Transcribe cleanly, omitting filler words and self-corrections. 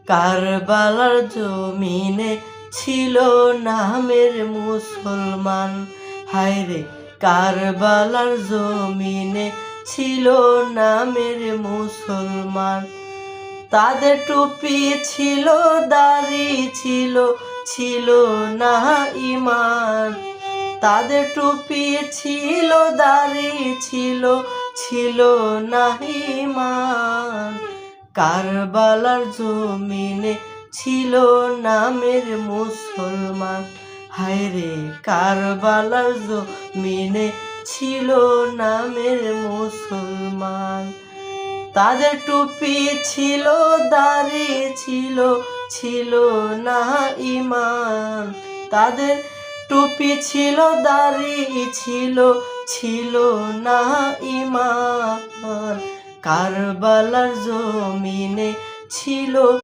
কারবালার জমিনে ছিল নামের মুসলমান। হায়রে কারবালার জমিনে ছিল নামের মুসলমান। তাদের টুপি ছিল, দাড়ি ছিল, ছিল না ঈমান। তাদের টুপি ছিল, দাড়ি ছিল, ছিল না ঈমান। কারবালার জমিনে ছিল নামের মুসলমান। হায়রে কারবালার জমিনে ছিল নামের মুসলমান। তাদের টুপি ছিল, দাড়ি ছিল, ছিল না ঈমান। তাদের টুপি ছিল, দাড়ি ছিল, ছিল না ঈমান। কারবালার জমিনে ছিল